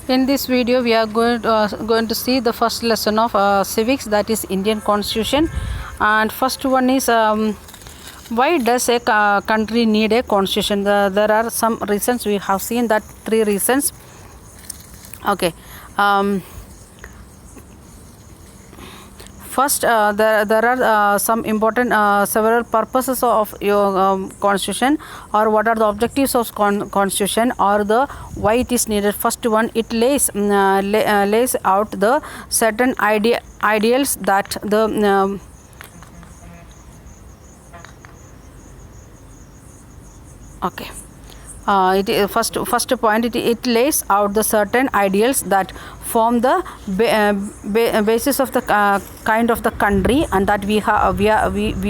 In this video, we are going to see the first lesson of civics, that is Indian Constitution. And first one is why does a country need a constitution? There are some reasons. We have seen that 3 reasons. Okay. First, there are some important several purposes of your constitution, or what are the objectives of constitution, or the why it is needed. First one, it lays out the certain ideals that the okay. First point, it lays out the certain ideals that form the basis of the kind of the country, and that we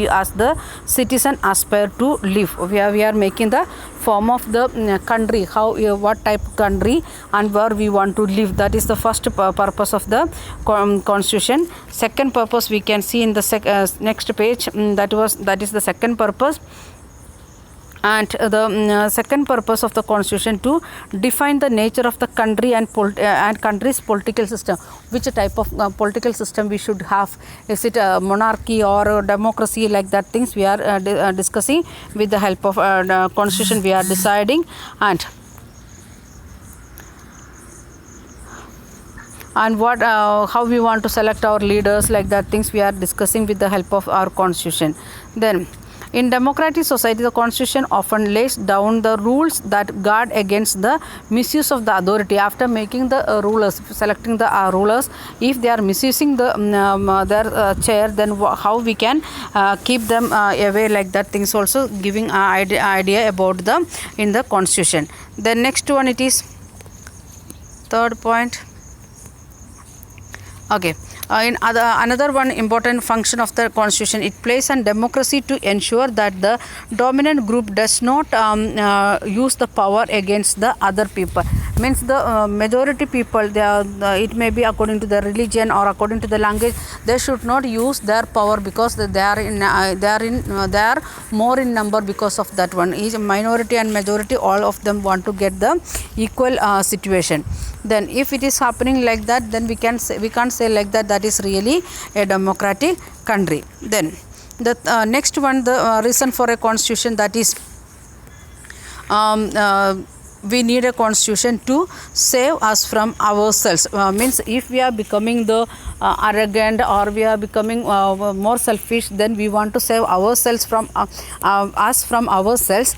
as the citizen aspire to live. We are making the form of the country, how what type of country and where we want to live. That is the first purpose of the constitution. Second purpose we can see in the next page. That is the second purpose. And the second purpose of the constitution, to define the nature of the country and country's political system. Which type of political system we should have? Is it a monarchy or a democracy, like that things we are discussing with the help of the constitution. We are deciding, and what how we want to select our leaders, like that things we are discussing with the help of our constitution. Then in democratic society, the constitution often lays down the rules that guard against the misuse of the authority. After making the rulers, selecting the rulers, if they are misusing the their chair, then how we can keep them away, like that things also giving idea about them in the constitution. The next one, it is third point. Okay. Another one important function of the constitution, it plays on democracy to ensure that the dominant group does not use the power against the other people. Means the majority people, it may be according to the religion or according to the language, they should not use their power, because they are more in number. Because of that one, each minority and majority, all of them want to get the equal situation. Then if it is happening like that, then we can't say like that is really a democratic country. Then the next one, the reason for a constitution, that is we need a constitution to save us from ourselves. Means if we are becoming the arrogant, or we are becoming more selfish, then we want to save ourselves from from ourselves.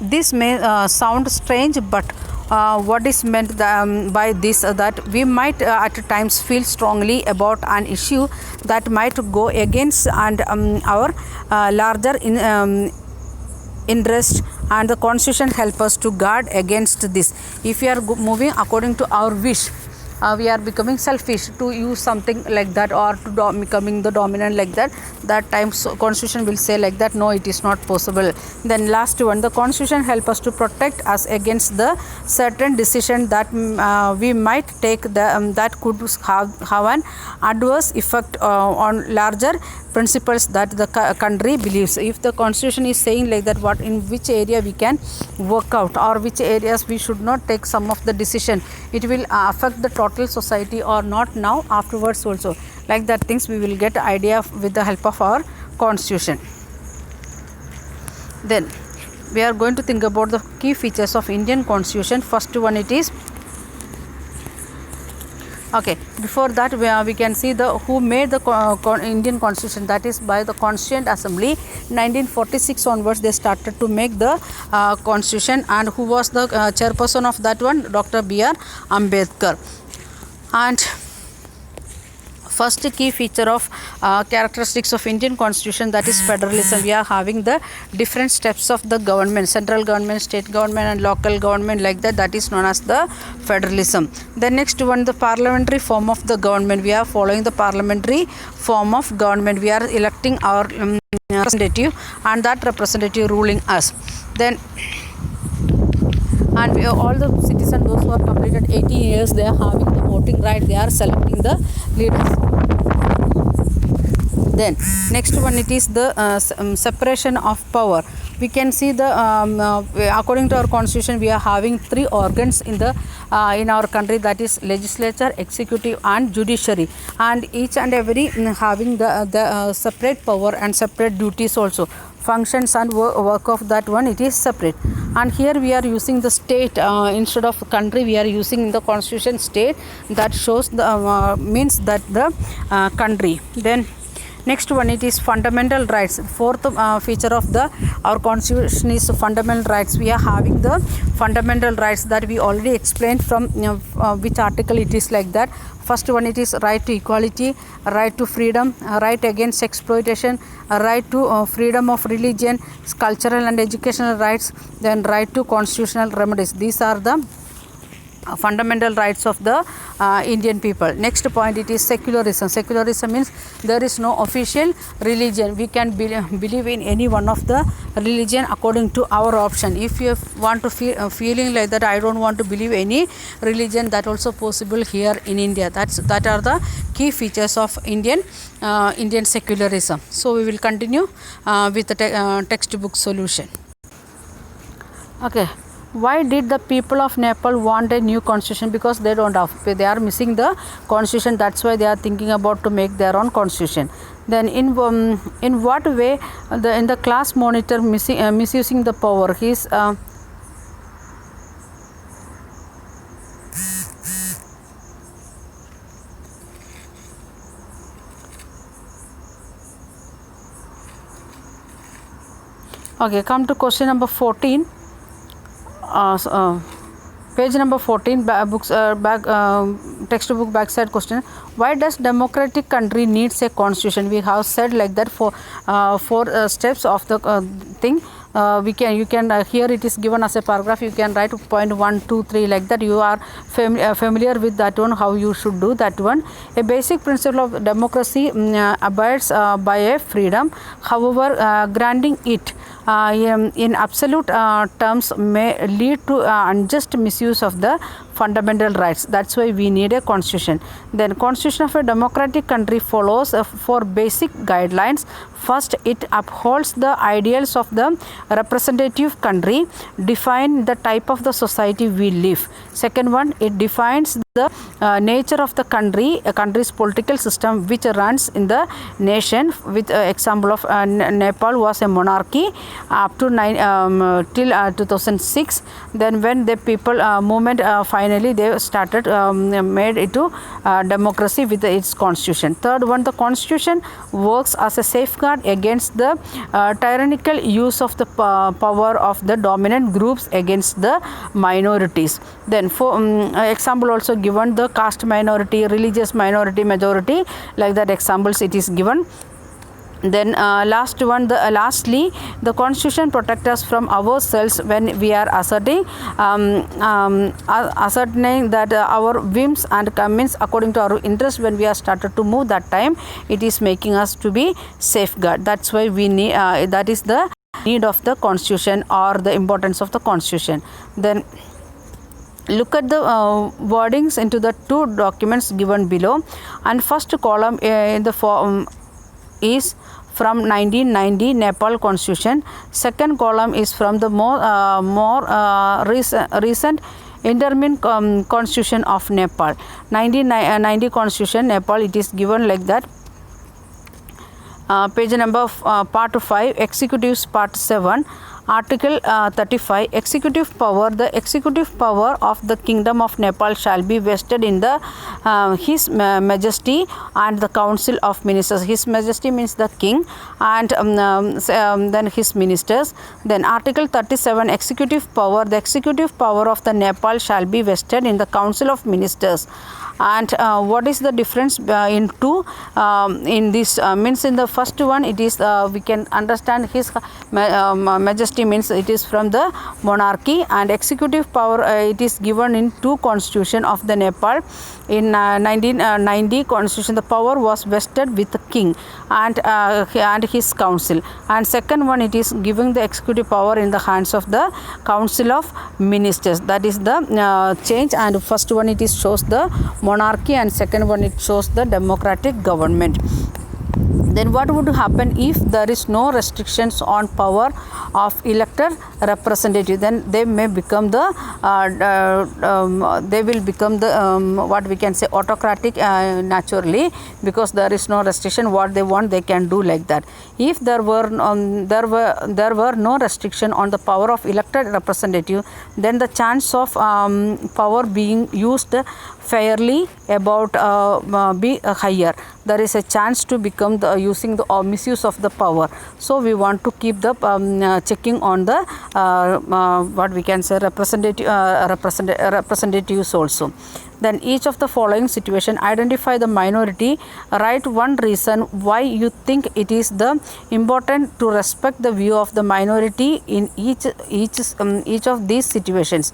This may sound strange, but what is meant by this, that we might at times feel strongly about an issue that might go against and our larger interest, and the constitution help us to guard against this. If we are moving according to our wish, we are becoming selfish to use something like that, or to becoming the dominant, like that time constitution will say like that, no, it is not possible. Then last one, the constitution help us to protect us against the certain decision that we might take that could have an adverse effect on larger principles that the country believes. If the constitution is saying like that, what in which area we can work out, or which areas we should not take some of the decision, it will affect the total society or not, now afterwards also, like that things we will get idea with the help of our constitution. Then we are going to think about the key features of Indian constitution. First one, it is okay. Before that, we can see the who made the Indian constitution, that is by the Constituent Assembly. 1946 onwards they started to make the constitution, and who was the chairperson of that one? Dr. B.R. Ambedkar. And first key feature of characteristics of Indian constitution, that is federalism. We are having the different steps of the government, central government, state government, and local government, like that is known as the federalism. The next one, the parliamentary form of the government. We are following the parliamentary form of government. We are electing our representative, and that representative ruling us. Then and all the citizens, those who are completed 18 years, they are having the voting right, they are selecting the leaders. Then next one, it is the separation of power. we can see the according to our constitution we are having 3 organs in our country, that is legislature, executive and judiciary, and each and every having the separate power and separate duties also, functions and work of that one, it is separate. And here we are using the state instead of country, we are using in the constitution state, that shows the means that the country. Then next one, it is fundamental rights. Fourth feature of our constitution is fundamental rights. We are having the fundamental rights that we already explained from which article it is like that. First one, it is right to equality, right to freedom, right against exploitation, right to freedom of religion, cultural and educational rights, then right to constitutional remedies. These are the fundamental rights of the Indian people. Next point, it is secularism. Secularism means there is no official religion. We can believe in any one of the religion according to our option. If you want to feeling like that, I don't want to believe any religion, that also possible here in India. That are the key features of Indian secularism. So we will continue with the textbook solution. Okay. Why did the people of Nepal want a new constitution? Because they don't have, they are missing the constitution, that's why they are thinking about to make their own constitution. Then in what way in the class monitor misusing the power, he is okay, come to question number 14. Page number 14, textbook backside question. Why does democratic country needs a constitution? We have said like that for 4 steps of the thing. You can here it is given as a paragraph, you can write point 1, 2, 3 like that. You are familiar with that one, how you should do that one. A basic principle of democracy abides by a freedom, however granting it in absolute terms may lead to unjust misuse of the fundamental rights. That's why we need a constitution. Then constitution of a democratic country follows 4 basic guidelines. First, it upholds the ideals of the representative country, define the type of the society we live. Second one, it defines the nature of the country, a country's political system which runs in the nation. With example of Nepal was a monarchy up to till 2006. Then when the people movement finally they started made it to democracy with its constitution. Third one, the constitution works as a safeguard against the tyrannical use of the power of the dominant groups against the minorities. Then for example also given, the caste minority, religious minority, majority, like that examples it is given. Then last one, lastly, the constitution protects us from ourselves when we are asserting ascertaining that our whims and means according to our interest, when we are started to move, that time it is making us to be safeguard. That's why we need that is the need of the constitution or the importance of the constitution. Then look at the wordings into the 2 documents given below, and first column in the form is from 1990 Nepal constitution. Second column is from the more recent interim constitution of Nepal. 1990 constitution Nepal, it is given like that. Page number part 5, executives part 7. Article 35, executive power. The executive power of the Kingdom of Nepal shall be vested in the His Majesty and the Council of Ministers. His Majesty means the King, and then his ministers. Then Article 37, executive power. The executive power of the Nepal shall be vested in the Council of Ministers. And what is the difference in two in this means in the first one it is we can understand His Majesty means it is from the monarchy, and executive power it is given in two constitution of the Nepal. In 1990 constitution the power was vested with the king and his council, and second one it is giving the executive power in the hands of the council of ministers. That is the change, and first one it is shows the monarchy and second one it shows the democratic government. Then what would happen if there is no restrictions on power of elected representative? Then they may become the what we can say autocratic naturally, because there is no restriction. What they want they can do like that. If there were no restriction on the power of elected representative, then the chance of power being used fairly about be higher. There is a chance to become the using the or misuse of the power. So we want to keep the checking on the what we can say representatives also. Then each of the following situation, identify the minority, write one reason why you think it is the important to respect the view of the minority in each of these situations.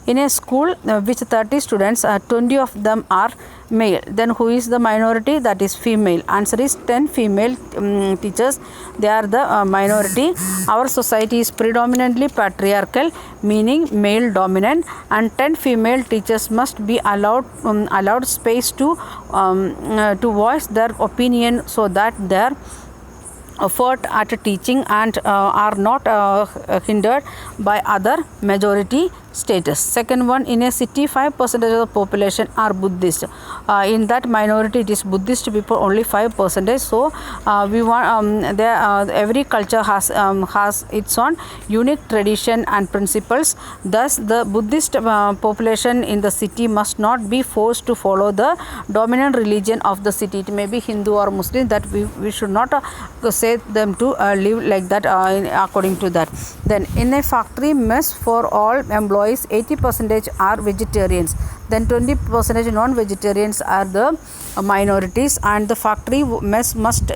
In a school which 30 students, 20 of them are male. Then who is the minority? That is female. Answer is 10 female teachers. They are the minority. Our society is predominantly patriarchal, meaning male dominant, and 10 female teachers must be allowed space to voice their opinion, so that their effort at teaching and are not hindered by other majority status. Second one, in a city 5% of the population are Buddhist. In that minority it is Buddhist people only 5%. So we want every culture has its own unique tradition and principles. Thus the Buddhist population in the city must not be forced to follow the dominant religion of the city. It may be Hindu or Muslim, that we should not say them to live like that according to that. Then in a factory mess for all employees, 80% are vegetarians. Then 20% non-vegetarians are the minorities, and the factory mess must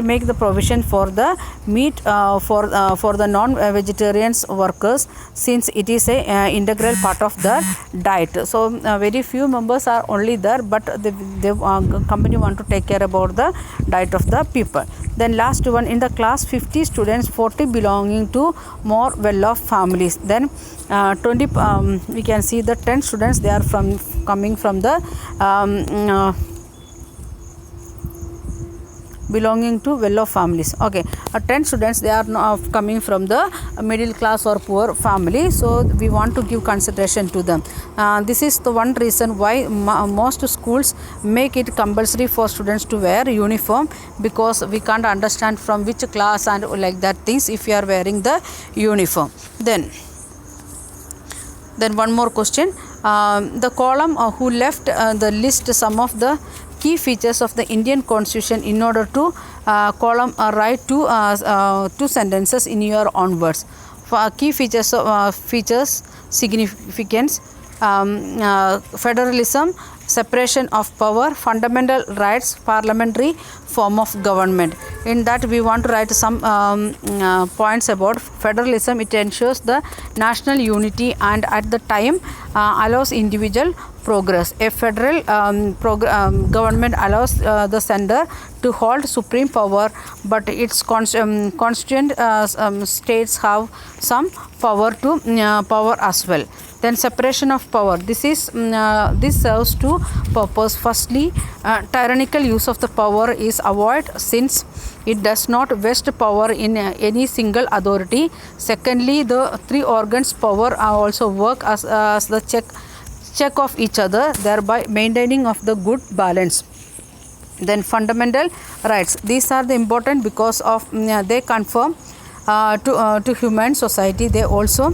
make the provision for the meat for the non-vegetarians workers, since it is a integral part of the diet. So very few members are only there, but the company want to take care about the diet of the people. Then last one, in the class 50 students, 40 belonging to more well-off families. Then 20 we can see the 10 students, they are coming from the belonging to well-off families. Okay, 10 students, they are coming from the middle class or poor family, so we want to give consideration to them. This is the one reason why most schools make it compulsory for students to wear uniform, because we can't understand from which class and like that things if you are wearing the uniform. Then one more question, the column who left the list some of the key features of the Indian Constitution. In order to write two sentences in your own words. For key features, significance, federalism, separation of power, fundamental rights, parliamentary form of government. In that we want to write some points about federalism. It ensures the national unity and at the time allows individual progress. A federal government allows the center to hold supreme power, but its constituent states have some power as well. Then separation of power. This serves two purpose. Firstly, tyrannical use of the power is avoided, since it does not vest power in any single authority. Secondly, the three organs power also work as the check of each other, thereby maintaining of the good balance. Then fundamental rights. These are the important because of they conform to human society. They also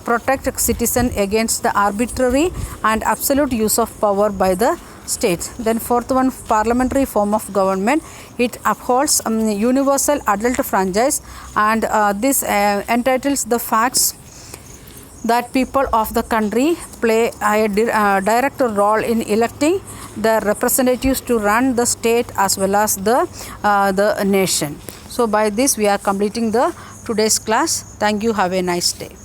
protect citizen against the arbitrary and absolute use of power by the states. Then fourth one, parliamentary form of government. It upholds universal adult franchise, and this entitles the facts that people of the country play a direct role in electing the representatives to run the state as well as the nation. So by this we are completing the today's class. Thank you. Have a nice day.